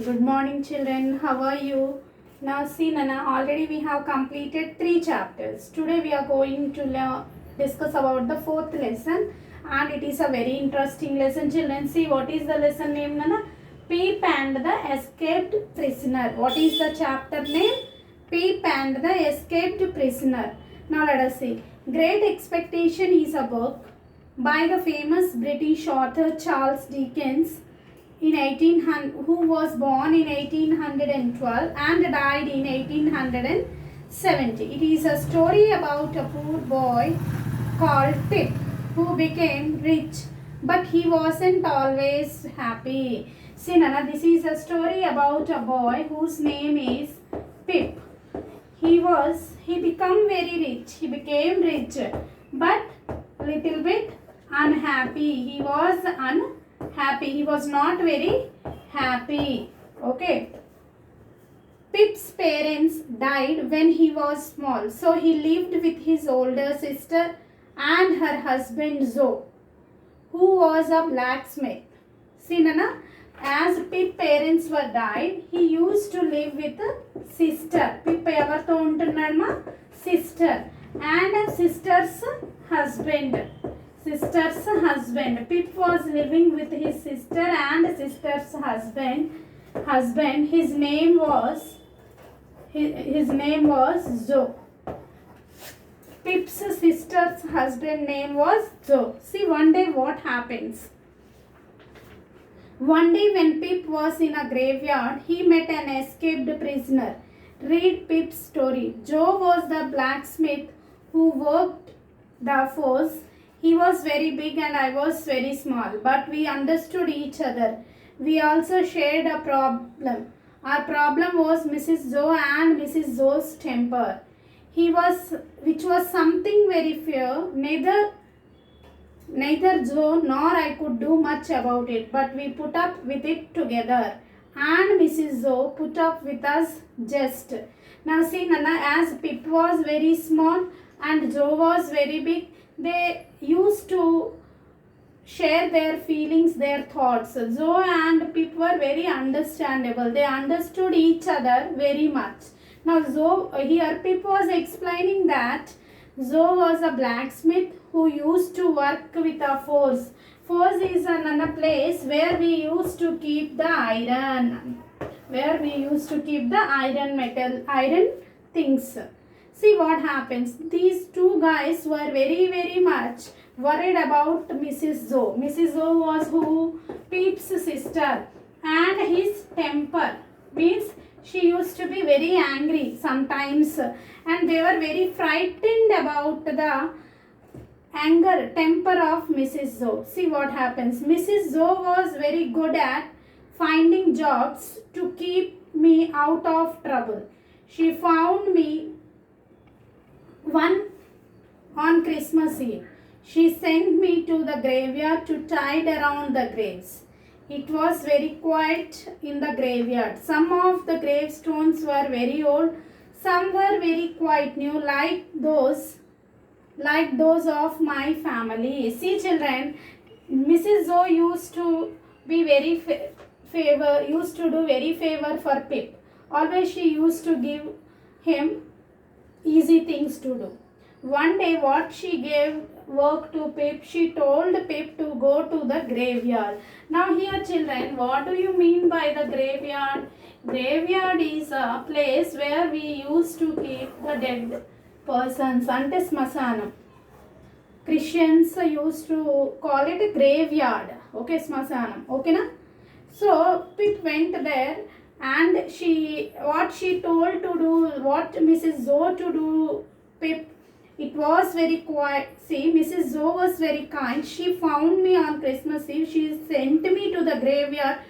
Good morning, children. How are you? Now, see, Nana, already we have completed three chapters. Today, we are going to discuss about the fourth lesson, and it is a very interesting lesson. Children, see what is the lesson name, Nana? Peep and the Escaped Prisoner. What is the chapter name? Peep and the Escaped Prisoner. Now, let us see. Great Expectation is a book by the famous British author Charles Dickens in 1800, who was born in 1812 and died in 1870. It is a story about a poor boy called Pip who became rich, but he wasn't always happy. See, Nana, this is a story about a boy whose name is Pip. He became very rich. He became rich, but little bit unhappy. He was unhappy. He was not very happy. Okay. Pip's parents died when he was small, so he lived with his older sister and her husband Zoe, who was a blacksmith. See, Nana, as Pip parents were died, he used to live with a sister. Pip evartho untunnadma? Sister. And sister's husband. Sister's husband. Pip was living with his sister and sister's husband. His name was Zoe. Pip's sister's husband name was Zoe. See, one day what happens? One day when Pip was in a graveyard, he met an escaped prisoner. Read Pip's story. Joe was the blacksmith who worked the forge. He was very big and I was very small, but we understood each other. We also shared a problem. Our problem was Mrs. Zoe and Mrs. Zoe's temper. Which was something very fair. Neither Joe nor I could do much about it, but we put up with it together. And Mrs. Zoe put up with us just. Now see, Nana, as Pip was very small and Joe was very big, they used to share their feelings, their thoughts. Zoe and Pip were very understandable. They understood each other very much. Now here Pip was explaining that Zoe was a blacksmith who used to work with a forge. Forge is another place where we used to keep the iron. Iron things. See what happens. These two guys were very, very much worried about Mrs. Zoe. Mrs. Zoe was who? Pip's sister. And his temper means she used to be very angry sometimes, and they were very frightened about the temper of Mrs. Zoe. See what happens. Mrs. Zoe was very good at finding jobs to keep me out of trouble. She found me one on Christmas Eve. She sent me to the graveyard to tide around the graves. It was very quiet in the graveyard. Some of the gravestones were very old. Some were very quite new, like those of my family. See, children, Mrs. Zoe used to be very do very favor for Pip. Always she used to give him easy things to do. One day what she gave work to Pip, she told Pip to go to the graveyard. Now here, children, what do you mean by the graveyard? Graveyard is a place where we used to keep the dead persons. Ante smasanam. Christians used to call it a graveyard. Okay, smasanam. Okay, na? So Pip went there, and what Mrs. Zoe to do, Pip, it was very quiet. See, Mrs. Zoe was very kind. She found me on Christmas Eve. She sent me to the graveyard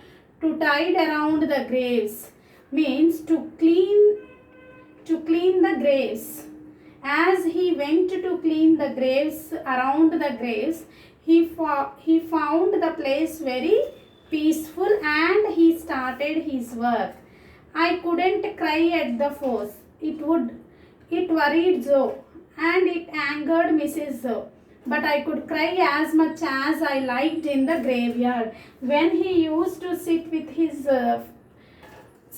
to tide around the graves. Means to clean the graves. As he went to clean the graves, around the graves, he found the place very peaceful and he started his work. I couldn't cry at the force. It worried Zoe and it angered Mrs. Zoe. But I could cry as much as I liked in the graveyard. When he used to sit with his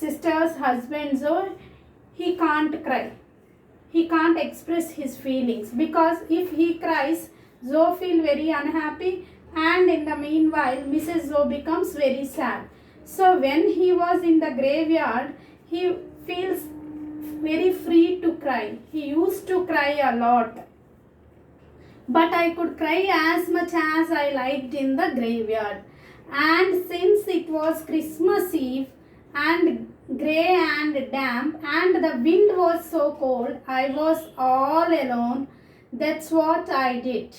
sister's husband, so he can't cry. He can't express his feelings because if he cries, Zoe feel very unhappy, and in the meanwhile, Mrs. Zoe becomes very sad. So when he was in the graveyard, he feels very free to cry. He used to cry a lot. But I could cry as much as I liked in the graveyard. And since it was Christmas Eve and grey and damp and the wind was so cold, I was all alone. That's what I did.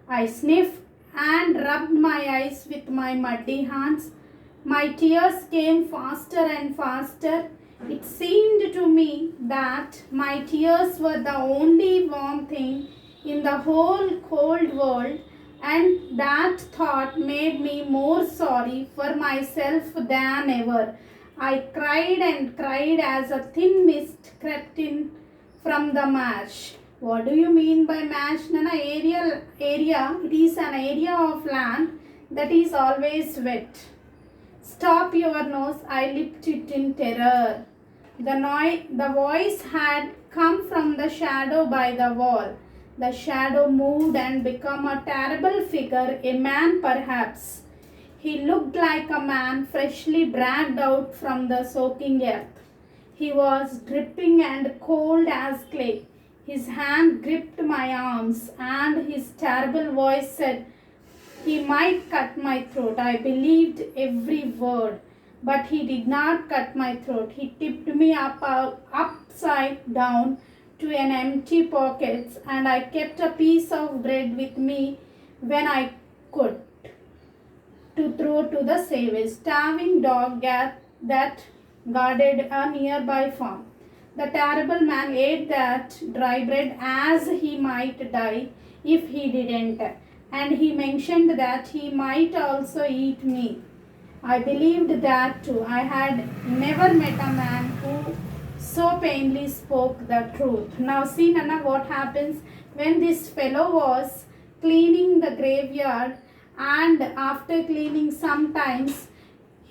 I sniffed and rubbed my eyes with my muddy hands. My tears came faster and faster. It seemed to me that my tears were the only warm thing in the whole cold world, and that thought made me more sorry for myself than ever. I cried and cried as a thin mist crept in from the marsh. What do you mean by marsh, Nana? Area. It is an area of land that is always wet. Stop your nose, I licked it in terror. The voice had come from the shadow by the wall. The shadow moved and became a terrible figure, a man perhaps. He looked like a man freshly dragged out from the soaking earth. He was dripping and cold as clay. His hand gripped my arms and his terrible voice said, "He might cut my throat." I believed every word, but he did not cut my throat. He tipped me upside down to an empty pocket, and I kept a piece of bread with me when I could to throw to the savage, starving dog that guarded a nearby farm. The terrible man ate that dry bread as he might die if he didn't, and he mentioned that he might also eat me. I believed that too. I had never met a man who so plainly spoke the truth. Now see, Nana, what happens when this fellow was cleaning the graveyard, and after cleaning sometimes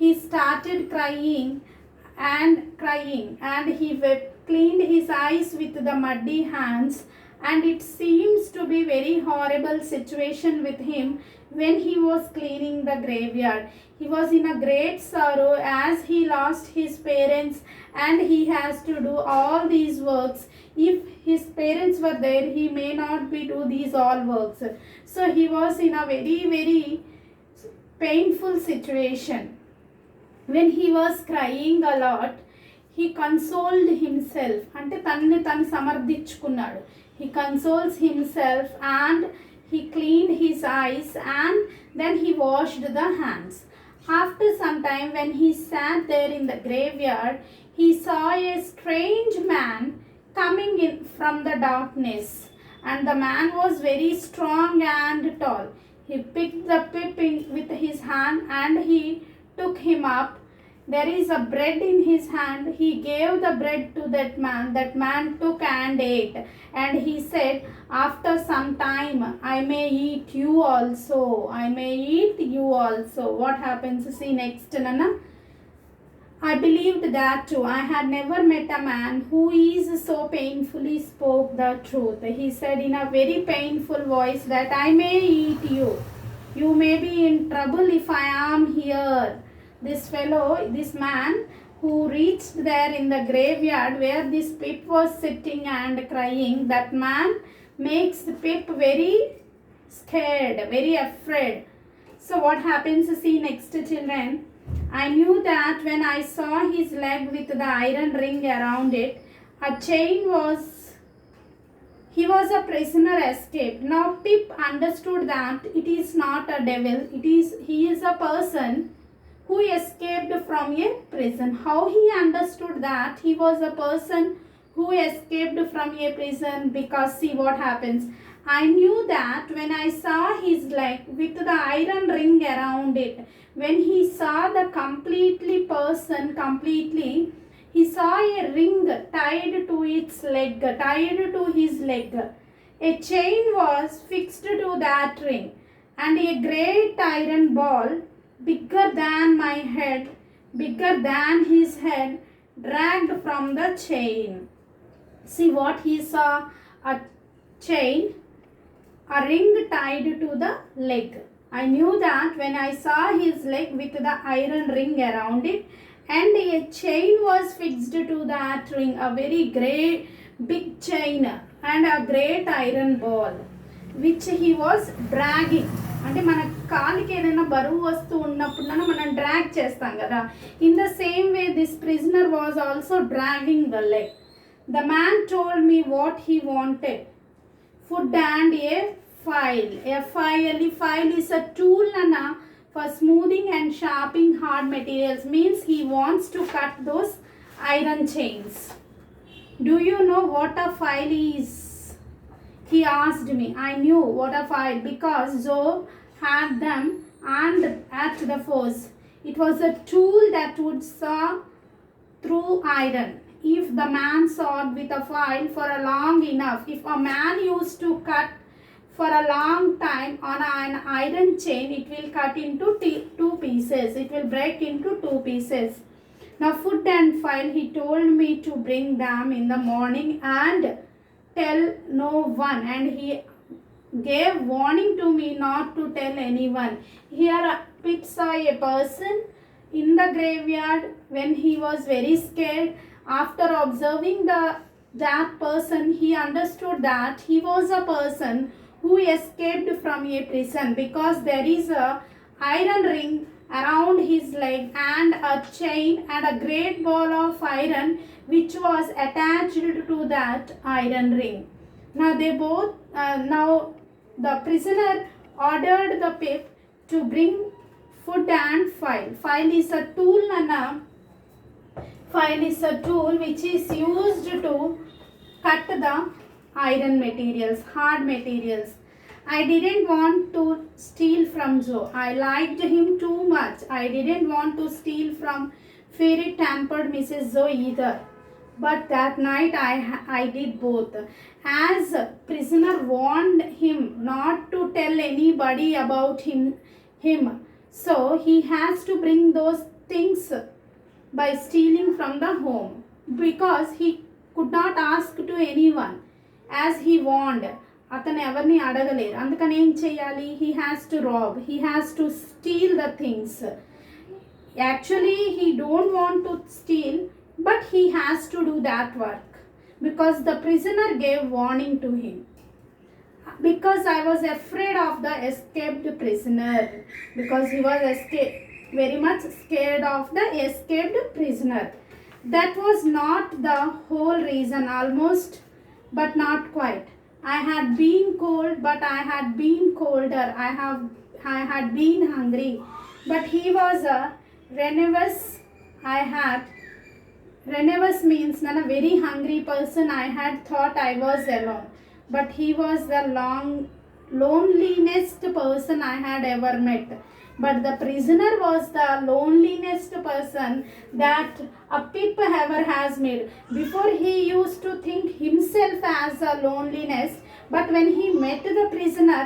he started crying, and he cleaned his eyes with the muddy hands, and it seems to be very horrible situation with him when he was cleaning the graveyard. He was in a great sorrow as he lost his parents, and he has to do all these works. If his parents were there, he may not be do these all works. So he was in a very, very painful situation. When he was crying a lot, he consoled himself. అంటే తనని తను సమర్థించుకున్నాడు. He consoles himself and he cleaned his eyes and then he washed the hands. After some time, when he sat there in the graveyard, he saw a strange man coming in from the darkness, and the man was very strong and tall. He picked the pip with his hand and he took him up. There is a bread in his hand. He gave the bread to that man. That man took and ate. And he said, "After some time, I may eat you also. I may eat you also." What happens? See next, Nana. I believed that too. I had never met a man who is so painfully spoke the truth. He said in a very painful voice that I may eat you. You may be in trouble if I am here. This fellow, this man who reached there in the graveyard where this Pip was sitting and crying, that man makes the Pip very scared, very afraid. So what happens? See next, children. I knew that when I saw his leg with the iron ring around it, a chain was. He was a prisoner escaped. Now Pip understood that it is not a devil. He is a person who escaped from a prison. How he understood that he was a person who escaped from a prison? Because see what happens. I knew that when I saw his leg with the iron ring around it, when he saw the he saw a ring tied to his leg. A chain was fixed to that ring, and a great iron ball bigger than my head bigger than his head, dragged from the chain. See what he saw? A chain, a ring tied to the leg. I knew that when I saw his leg with the iron ring around it, and a chain was fixed to that ring, a very great big chain and a great iron ball, which he was dragging. అంటే మన కాలికి ఏదైనా బరువు వస్తూ ఉన్నప్పుడు మనం drag చేస్తాం కదా. In the same way this prisoner was also dragging the leg. The man told me what he wanted. Food and A file. A file is a tool for smoothing and sharpening hard materials. Means he wants to cut those iron chains. Do you know what a file is? He asked me. I knew what a file because Zoe had them and at the force. It was a tool that would saw through iron. If the man sawed with a file for a long enough, if a man used to cut for a long time on an iron chain, it will cut into two pieces. It will break into two pieces. Now food and file, he told me to bring them in the morning and tell no one, and he gave warning to me not to tell anyone. Here Pip saw a person in the graveyard when he was very scared. After observing that person, he understood that he was a person who escaped from a prison because there is a iron ring around his leg and a chain and a great ball of iron which was attached to that iron ring. Now the prisoner ordered the Pip to bring food and file. File is a tool, file is a tool which is used to cut the iron materials, hard materials. I didn't want to steal from Joe. I liked him too much. I didn't want to steal from fairy tempered Mrs. Zoe either. But that night I did both. As prisoner warned him not to tell anybody about him. So he has to bring those things by stealing from the home because he could not ask to anyone as he warned. అతను ఎవరిని అడగలేరు, అందుకని ఏం చేయాలి? He has to rob, he has to steal the things. Actually he don't want to steal, but he has to do that work because the prisoner gave warning to him. Because I was afraid of the escaped prisoner, because he was very much scared of the escaped prisoner. That was not the whole reason, almost, but not quite. I had been cold, but I had been colder. I had been hungry, but he was a renevous. Renevous means a very hungry person. I had thought I was alone, but he was the loneliest person I had ever met. But the prisoner was the loneliest person that a Pip ever has made. Before he used to think himself as a loneliness, but when he met the prisoner,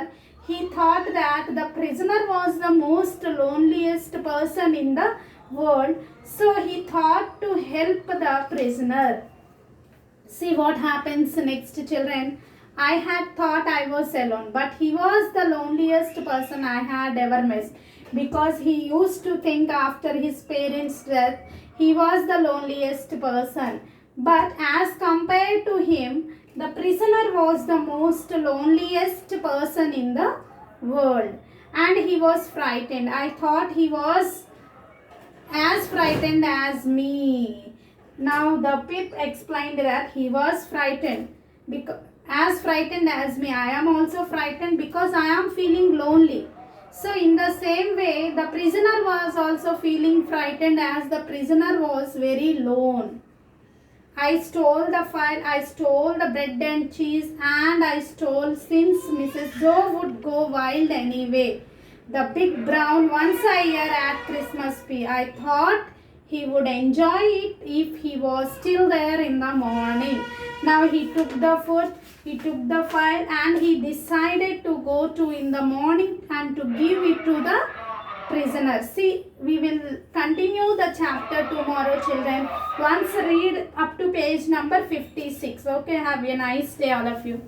he thought that the prisoner was the most loneliest person in the world. So he thought to help the prisoner. See what happens next, children. I had thought I was alone, but he was the loneliest person I had ever met. Because he used to think after his parents' death, he was the loneliest person. But as compared to him, the prisoner was the most loneliest person in the world. And he was frightened. I thought he was as frightened as me. Now the Pip explained that he was frightened. As frightened as me, I am also frightened because I am feeling lonely. So in the same way, the prisoner was also feeling frightened as the prisoner was very lone. I stole the file, I stole the bread and cheese, and I stole since Mrs. Joe would go wild anyway. The big brown once a year at Christmas tree. I thought he would enjoy it if he was still there in the morning. Now he took the food, he took the file, and he decided to go to in the morning and to give it to the prisoner. See, we will continue the chapter tomorrow, children. Once read up to page number 56. Okay, have a nice day, all of you.